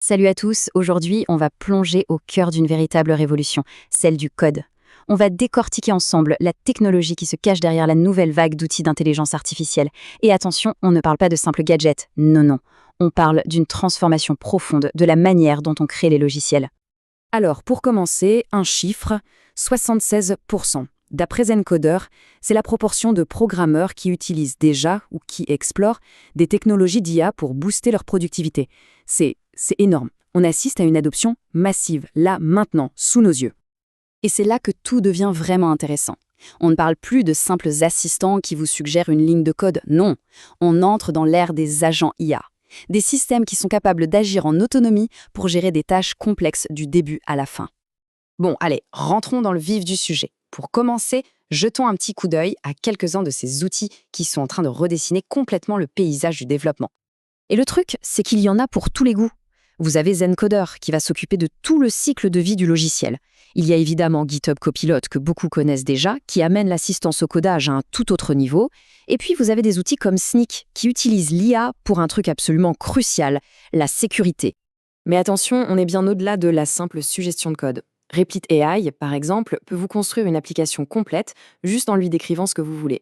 Salut à tous, aujourd'hui on va plonger au cœur d'une véritable révolution, celle du code. On va décortiquer ensemble la technologie qui se cache derrière la nouvelle vague d'outils d'intelligence artificielle. Et attention, on ne parle pas de simples gadgets, non. On parle d'une transformation profonde de la manière dont on crée les logiciels. Alors, pour commencer, un chiffre, 76%. D'après Zencoder, c'est la proportion de programmeurs qui utilisent déjà ou qui explorent des technologies d'IA pour booster leur productivité. C'est énorme. On assiste à une adoption massive, là, maintenant, sous nos yeux. Et c'est là que tout devient vraiment intéressant. On ne parle plus de simples assistants qui vous suggèrent une ligne de code, non. On entre dans l'ère des agents IA. Des systèmes qui sont capables d'agir en autonomie pour gérer des tâches complexes du début à la fin. Bon, allez, rentrons dans le vif du sujet. Pour commencer, jetons un petit coup d'œil à quelques-uns de ces outils qui sont en train de redessiner complètement le paysage du développement. Et le truc, c'est qu'il y en a pour tous les goûts. Vous avez Zencoder qui va s'occuper de tout le cycle de vie du logiciel. Il y a évidemment GitHub Copilot que beaucoup connaissent déjà, qui amène l'assistance au codage à un tout autre niveau. Et puis vous avez des outils comme Snyk qui utilisent l'IA pour un truc absolument crucial, la sécurité. Mais attention, on est bien au-delà de la simple suggestion de code. Replit AI, par exemple, peut vous construire une application complète juste en lui décrivant ce que vous voulez.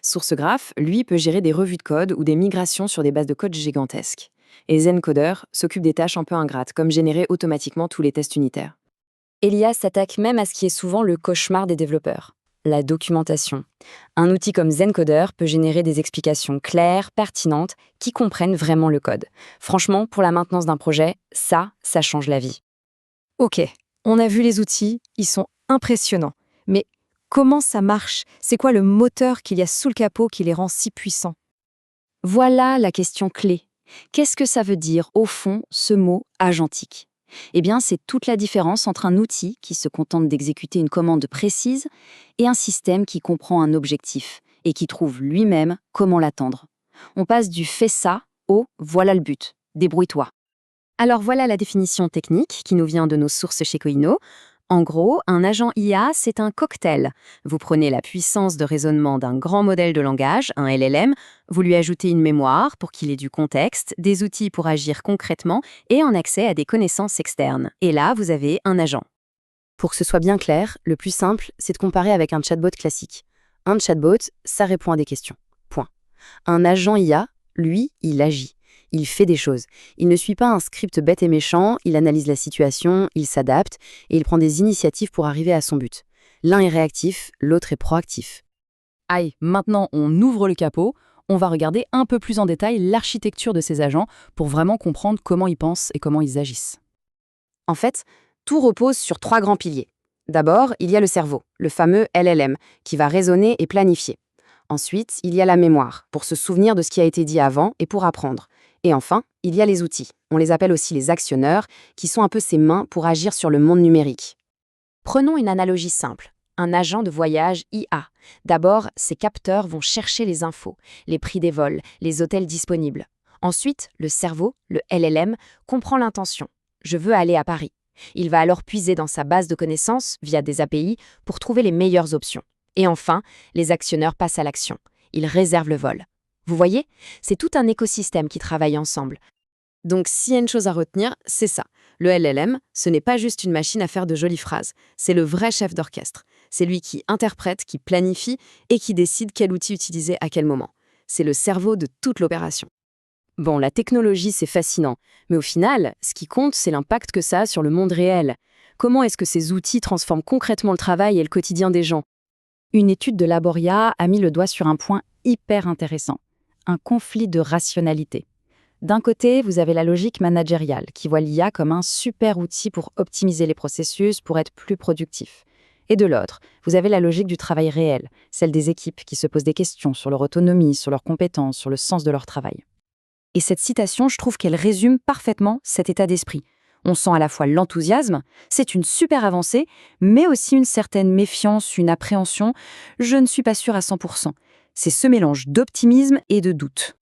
SourceGraph, lui, peut gérer des revues de code ou des migrations sur des bases de code gigantesques. Et Zencoder s'occupe des tâches un peu ingrates, comme générer automatiquement tous les tests unitaires. L'IA s'attaque même à ce qui est souvent le cauchemar des développeurs, la documentation. Un outil comme Zencoder peut générer des explications claires, pertinentes, qui comprennent vraiment le code. Franchement, pour la maintenance d'un projet, ça change la vie. Ok, on a vu les outils, ils sont impressionnants. Mais comment ça marche? C'est quoi le moteur qu'il y a sous le capot qui les rend si puissants? Voilà la question clé. Qu'est-ce que ça veut dire, au fond, ce mot agentique? Eh bien, c'est toute la différence entre un outil qui se contente d'exécuter une commande précise et un système qui comprend un objectif et qui trouve lui-même comment l'atteindre. On passe du « fais ça » au « voilà le but, débrouille-toi ». Alors voilà la définition technique qui nous vient de nos sources chez Coino. En gros, un agent IA, c'est un cocktail. Vous prenez la puissance de raisonnement d'un grand modèle de langage, un LLM, vous lui ajoutez une mémoire pour qu'il ait du contexte, des outils pour agir concrètement et un accès à des connaissances externes. Et là, vous avez un agent. Pour que ce soit bien clair, le plus simple, c'est de comparer avec un chatbot classique. Un chatbot, ça répond à des questions. Point. Un agent IA, lui, il agit. Il fait des choses. Il ne suit pas un script bête et méchant, il analyse la situation, il s'adapte et il prend des initiatives pour arriver à son but. L'un est réactif, l'autre est proactif. Aïe, maintenant on ouvre le capot, on va regarder un peu plus en détail l'architecture de ces agents pour vraiment comprendre comment ils pensent et comment ils agissent. En fait, tout repose sur 3 grands piliers. D'abord, il y a le cerveau, le fameux LLM, qui va raisonner et planifier. Ensuite, il y a la mémoire, pour se souvenir de ce qui a été dit avant et pour apprendre. Et enfin, il y a les outils, on les appelle aussi les actionneurs, qui sont un peu ses mains pour agir sur le monde numérique. Prenons une analogie simple, un agent de voyage IA. D'abord, ces capteurs vont chercher les infos, les prix des vols, les hôtels disponibles. Ensuite, le cerveau, le LLM, comprend l'intention. Je veux aller à Paris. Il va alors puiser dans sa base de connaissances, via des API, pour trouver les meilleures options. Et enfin, les actionneurs passent à l'action. Ils réservent le vol. Vous voyez, c'est tout un écosystème qui travaille ensemble. Donc s'il y a une chose à retenir, c'est ça. Le LLM, ce n'est pas juste une machine à faire de jolies phrases. C'est le vrai chef d'orchestre. C'est lui qui interprète, qui planifie et qui décide quel outil utiliser à quel moment. C'est le cerveau de toute l'opération. Bon, la technologie, c'est fascinant. Mais au final, ce qui compte, c'est l'impact que ça a sur le monde réel. Comment est-ce que ces outils transforment concrètement le travail et le quotidien des gens? Une étude de Laboria a mis le doigt sur un point hyper intéressant. Un conflit de rationalité. D'un côté, vous avez la logique managériale, qui voit l'IA comme un super outil pour optimiser les processus, pour être plus productif. Et de l'autre, vous avez la logique du travail réel, celle des équipes qui se posent des questions sur leur autonomie, sur leurs compétences, sur le sens de leur travail. Et cette citation, je trouve qu'elle résume parfaitement cet état d'esprit. On sent à la fois l'enthousiasme, c'est une super avancée, mais aussi une certaine méfiance, une appréhension. Je ne suis pas sûre à 100%. C'est ce mélange d'optimisme et de doute.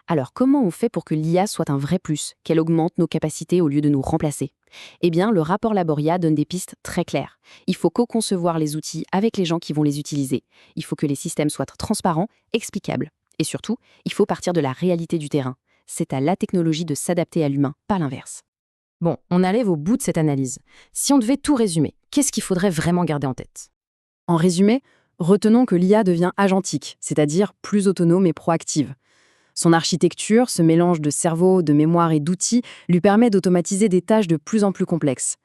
Alors, comment on fait pour que l'IA soit un vrai plus, qu'elle augmente nos capacités au lieu de nous remplacer? Eh bien, le rapport Laboria donne des pistes très claires. Il faut co-concevoir les outils avec les gens qui vont les utiliser. Il faut que les systèmes soient transparents, explicables. Et surtout, il faut partir de la réalité du terrain. C'est à la technologie de s'adapter à l'humain, pas l'inverse. Bon, on arrive au bout de cette analyse. Si on devait tout résumer, qu'est-ce qu'il faudrait vraiment garder en tête? En résumé, retenons que l'IA devient agentique, c'est-à-dire plus autonome et proactive. Son architecture, ce mélange de cerveau, de mémoire et d'outils, lui permet d'automatiser des tâches de plus en plus complexes.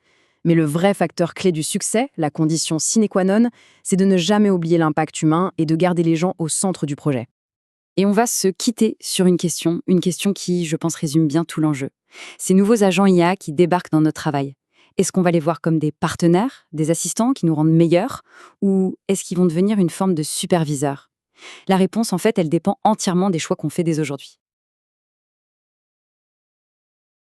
Mais le vrai facteur clé du succès, la condition sine qua non, c'est de ne jamais oublier l'impact humain et de garder les gens au centre du projet. Et on va se quitter sur une question qui, je pense, résume bien tout l'enjeu. Ces nouveaux agents IA qui débarquent dans notre travail, est-ce qu'on va les voir comme des partenaires, des assistants qui nous rendent meilleurs, ou est-ce qu'ils vont devenir une forme de superviseurs? La réponse, en fait, elle dépend entièrement des choix qu'on fait dès aujourd'hui.